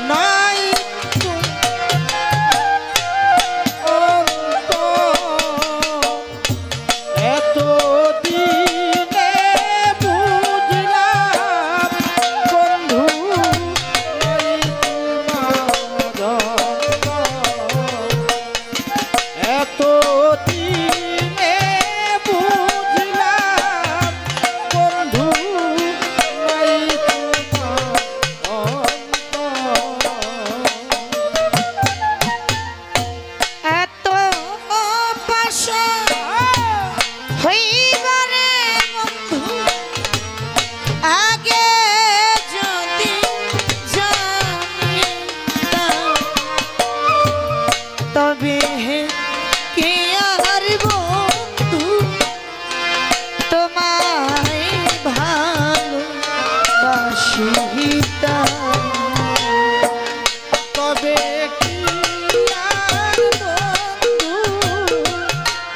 নাই অন্ত এত দিনে বুঝলাম বন্ধু নাই তোমার এত দিনে বুঝলাম বন্ধু নাই তোমার এত পাশা হইবারে বন্ধু আগে যদি জানিতাম তবে কি আর বন্ধু তোমায় ভালোবাসিতাম তবে কি আর বন্ধু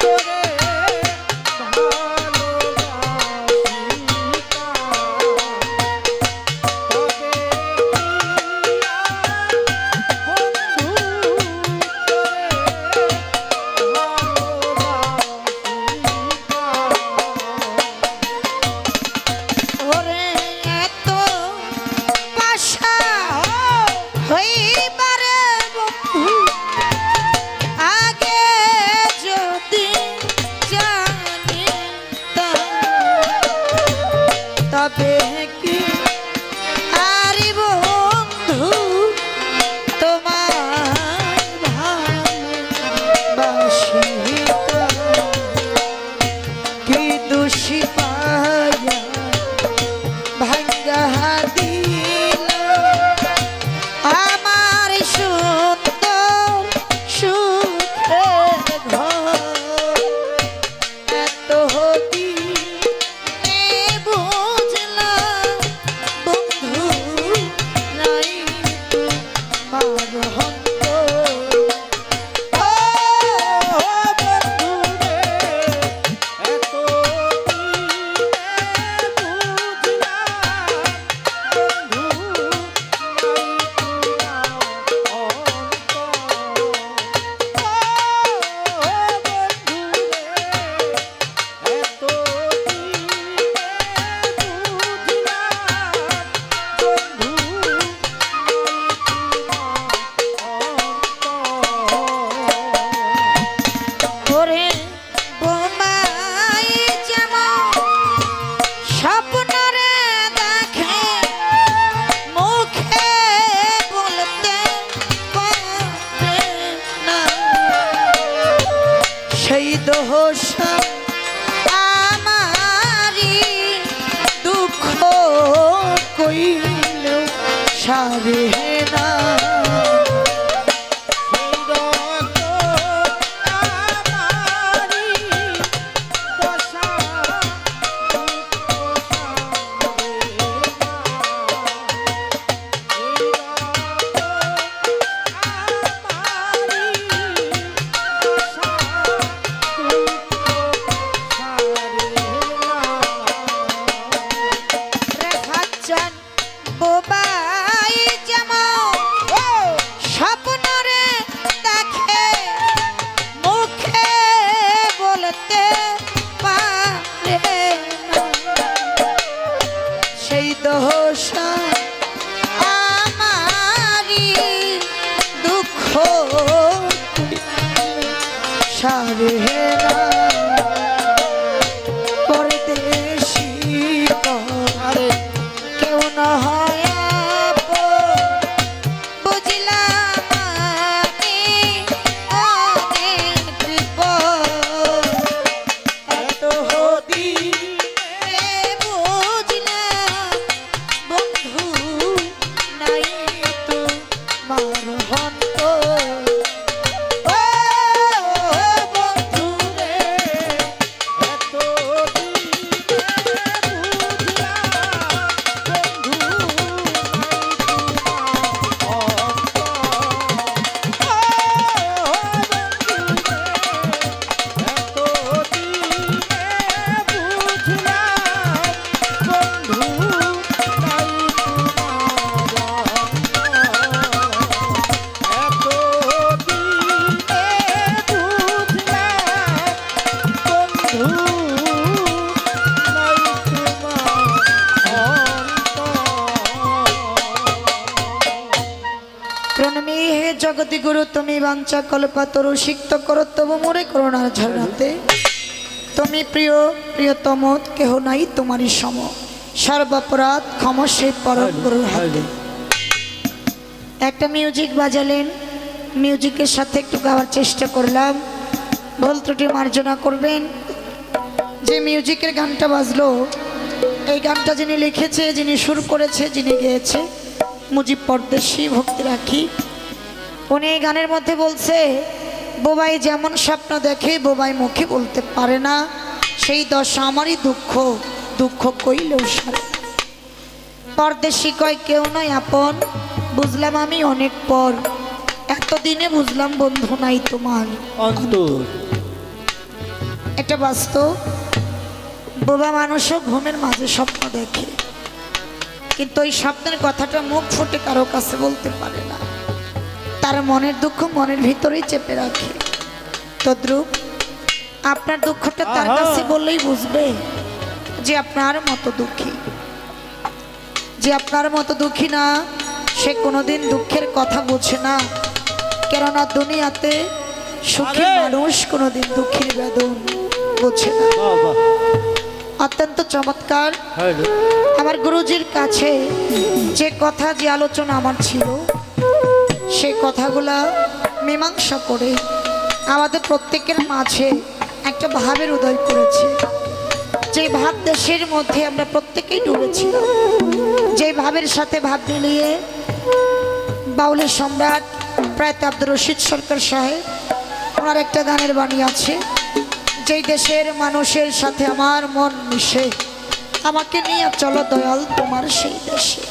তোরে ভালোবাসিতাম তবে কি আর বন্ধু কি দোষী পায়া ভাঙ্গা দিল আমার সুন্দর সুখের ঘর এত দিনে বুঝলাম বন্ধু নাই তোমার অন্তর ওরে বোমাই যেমন স্বপ্নরে দেখে মুখে বলতে পারে না সেই দোষ আমারি দুঃখ কইল সারে না বোবাই যেমন স্বপ্নরে দেখে মুখে বলতে পারে না সেই দোষ আমারি দুঃখ সারে না পরদেশি করে কেউ না হয় বুঝলাম আমি অনেক বিপদ এত দিনে বুঝলাম বন্ধু নাই তোমার অন্তর ও বন্ধু জগতি গুরু তুমি বাঞ্ছা কল্পতরু সিক্ত করো তবু মোরে করুণার ঝরনাতে তুমি প্রিয় প্রিয়তম কেহ নাই তোমারই সম সর্বাপরাধ ক্ষম সেই পরম গুরুর হাতে। একটা মিউজিক বাজালেন, মিউজিকের সাথে একটু গাওয়ার চেষ্টা করলাম, ভুল ত্রুটি মার্জনা করবেন। যে মিউজিকের গানটা বাজলো, এই গানটা যিনি লিখেছে, যিনি সুর করেছে, যিনি গেয়েছে মুজিব পরদেশী, ভক্তি রাখি। উনি এই গানের মধ্যে বলছে, বোবাই যেমন স্বপ্ন দেখে বোবাই মুখে বলতে পারে না, সেই দশা আমারই দুঃখ, দুঃখ কইলেও সারে। পরদেশী কয় কেউ নয় আপন, বুঝলাম আমি অনেক পর, এতদিনে বুঝলাম বন্ধু নাই তোমার অন্তর। এটা বাস্তব। বোবা মানুষও ঘুমের মাঝে স্বপ্ন দেখে, কিন্তু ওই স্বপ্নের কথাটা মুখ ফুটে কারো কাছে বলতে পারে না, তার মনের দুঃখ মনের ভিতরেই চেপে রাখে। তদ্রূপ আপনার দুঃখটা তার কাছে বললেই বুঝবে যে আপনার মতো দুঃখী। যে আপনার মতো দুঃখী না, সে কোনোদিন দুঃখের কথা বোঝে না, কেননা দুনিয়াতে সুখী মানুষ কোনোদিন দুঃখের বেদন বোঝে না। অত্যন্ত চমৎকার। আমার গুরুজির কাছে যে কথা, যে আলোচনা আমার ছিল, সেই কথাগুলা মীমাংসা করে আমাদের প্রত্যেকের মাঝে একটা ভাবের উদয় করেছে। যে ভাব দেশের মধ্যে আমরা প্রত্যেকেই ডুবেছিলাম, যে ভাবের সাথে ভাব মিলিয়ে বাউলের সম্রাট প্রয়াত আব্দুর রশিদ সরকার সাহেব, ওনার একটা গানের বাণী আছে, যেই দেশের মানুষের সাথে আমার মন মিশে, আমাকে নিয়ে চলো দয়াল তোমার সেই দেশে।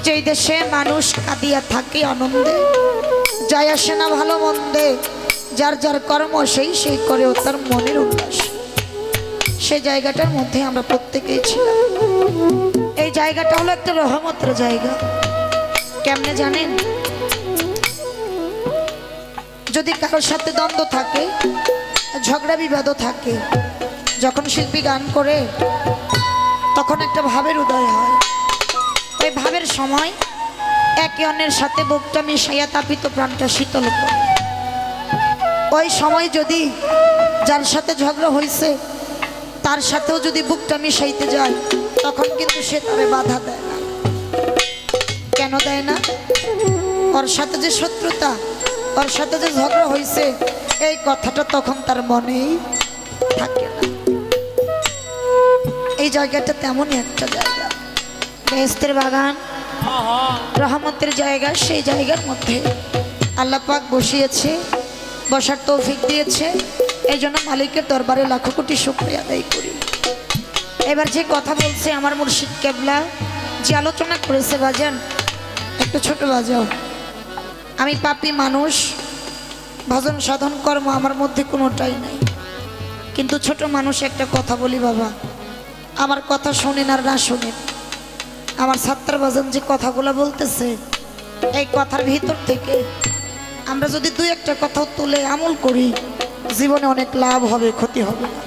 যেই দেশে মানুষ কাঁদিয়া থাকে আনন্দে, যায় আসে না ভালো মন্দে, যার যার কর্ম সেই সেই করেও তার মনের উল্লাস। সেই জায়গাটার মধ্যে আমরা প্রত্যেকেই ছিলাম। এই জায়গাটা হলো একটা রহমতের জায়গা। কেমনে জানেন? যদি কারোর সাথে দ্বন্দ্ব থাকে, ঝগড়া বিবাদও থাকে, যখন শিল্পী গান করে তখন একটা ভাবের উদয় হয়। ওই ভাবের সময় একে অন্যের সাথে বুকটা মিশাইয়া তাপিত প্রাণটা শীতল করে। ওই সময় যদি যার সাথে ঝগড়া হয়েছে তার সাথেও যদি বুকটা মিশাইতে যায়, তখন কিন্তু সে তারে বাধা দেয় না। কেন দেয় না? ওর সাথে যে শত্রুতা, ওর সাথে যে ঝগড়া হয়েছে, এই কথাটা তখন তার মনেই থাকে না। এই জায়গাটা তেমনই একটা জায়গা, বেহেশতের বাগান, রহমতের জায়গা। সেই জায়গার মধ্যে আল্লাহ পাক বসিয়েছে, বসার তৌফিক দিয়েছে। এই জন্য মালিকের দরবারে লাখো কোটি শুকরিয়া আদায় করি। এবার যে কথা বলছে আমার মুর্শিদ কেবলা, যে আলোচনা করেছে, বাজান একটু ছোট বাজাও। আমি পাপী মানুষ, ভজন সাধন কর্ম আমার মধ্যে কোনোটাই নাই, কিন্তু ছোট মানুষ একটা কথা বলি বাবা, আমার কথা শোনেন আর না শোনেন, আমার ছাত্র বাজান যে কথাগুলো বলতেছে, এই কথার ভিতর থেকে আমরা যদি দুই একটা কথা তুলে আমল করি, জীবনে অনেক লাভ হবে, ক্ষতি হবে না।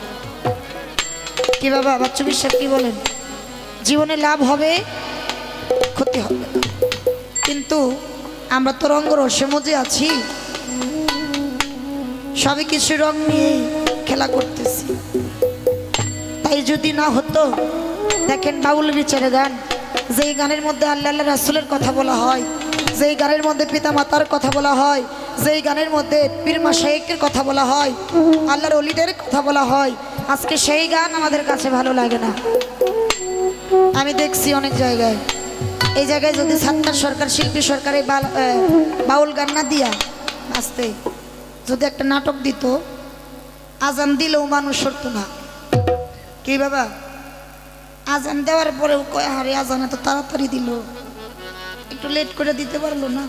কি বাবা বাচ্চু বিশ্বাস কি বলেন? জীবনে লাভ হবে, ক্ষতি হবে না। কিন্তু আমরা তো রঙ্গ রসে মজে আছি, সবই কিছু রং নিয়ে খেলা করতেছি। তাই যদি না হতো, দেখেন বাউল বিচারে গান, যেই গানের মধ্যে আল্লাহ আল্লাহ রাসূলের কথা বলা হয়, যেই গানের মধ্যে পিতা মাতার কথা বলা হয়, যেই গানের মধ্যে পীর মাশায়েখের কথা বলা হয়, আল্লাহর ওলিদের কথা বলা হয়, আজকে সেই গান আমাদের কাছে ভালো লাগে না। আমি দেখছি অনেক জায়গায়, এই জায়গায় যদি ছাত্র সরকার, শিল্পী সরকার এই বাউল গান না দিয়া আসতে যদি একটা নাটক দিত, আজান দিলেও মানুষ সরত না। কি বাবা? আজান দেওয়ার পরেও কয়, হারে আজান এত তাড়াতাড়ি দিল, একটু লেট করে দিতে পারলো না।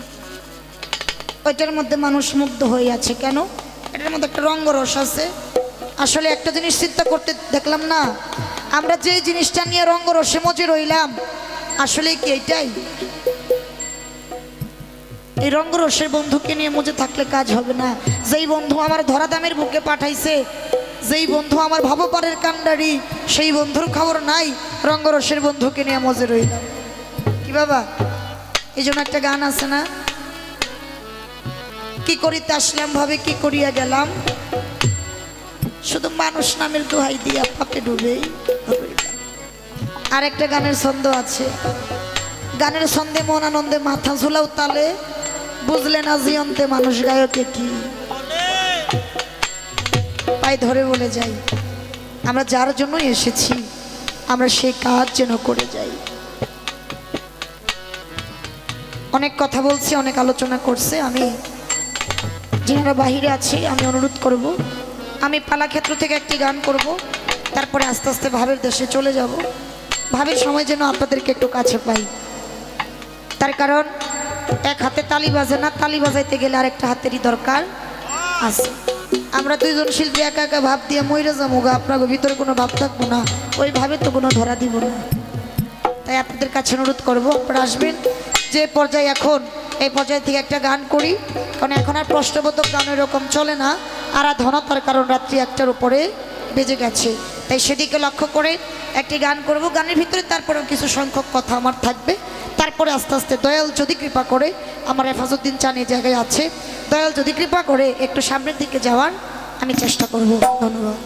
ওইটার মধ্যে মানুষ মুগ্ধ হয়ে আছে। কেন? এটার মধ্যে একটা রঙ্গরস আছে। আসলে একটা জিনিস চিন্তা করতে দেখলাম না, আমরা যে জিনিসটা নিয়ে রঙ্গরসে মজে রইলাম, আসলে কি এটাই? এই রঙ্গরসের বন্ধুকে নিয়ে মজে থাকলে কাজ হবে না। যেই বন্ধু আমার ধরাধামের বুকে পাঠাইছে, যেই বন্ধু আমার ভবপারের কান্ডারি, সেই বন্ধুর খবর নাই, রঙ্গরসের বন্ধুকে নিয়ে মজে রইলাম। কি বাবা? এই জন্য একটা গান আছে না, কি করিতে আসলাম ভাবে কি করিয়া গেলাম, শুধু মানুষ নামের দোহাই দিয়া পাপে ডুবে আর একটা গানের ছন্দ আছে, গানের ছন্দে মন আনন্দে মাথা ঝুলাও তালে, বুঝলে না জিয়ন্তে মানুষ গায়কে কি। পায়ে ধরে বলে যাই, আমরা যার জন্য এসেছি আমরা সেই কাজ যেন করে যাই। অনেক কথা বলছি, অনেক আলোচনা করছে, আমি যারা বাহিরে আছি আমি অনুরোধ করব, আমি পালাক্ষেত্র থেকে একটি গান করব, তারপরে আস্তে আস্তে ভাবের দেশে চলে যাব। ভাবের সময় যেন আপনাদেরকে একটু কাছে পাই, তার কারণ এক হাতে তালি বাজে না, তালি বাজাইতে গেলে আরেকটা হাতেরই দরকার আছে। আমরা দুইজন শিল্পী একা একা ভাব দিয়ে মইরে যাবো গা, আপনার ভিতরে কোনো ভাব থাকবো না, ওইভাবে তো কোনো ধরা দিব না। তাই আপনাদের কাছে অনুরোধ করবো আপনারা আসবেন। যে পর্যায়ে এখন এই পর্যায় থেকে একটা গান করি, কারণ এখন আর প্রশ্নবোধক গান এরকম চলে না, আরাধনাতার কারণ রাত্রি 1টার উপরে বেজে গেছে, তাই সেদিকে লক্ষ্য করে একটি গান করব। গানের ভিতরে তারপরেও কিছু সংখ্যক কথা আমার থাকবে, তারপরে আস্তে আস্তে দয়াল যদি কৃপা করে, আমার হেফাজুদ্দিন চান এই জায়গায় আছে, দয়াল যদি কৃপা করে একটু সামনের দিকে যাওয়ার আমি চেষ্টা করব। ধন্যবাদ।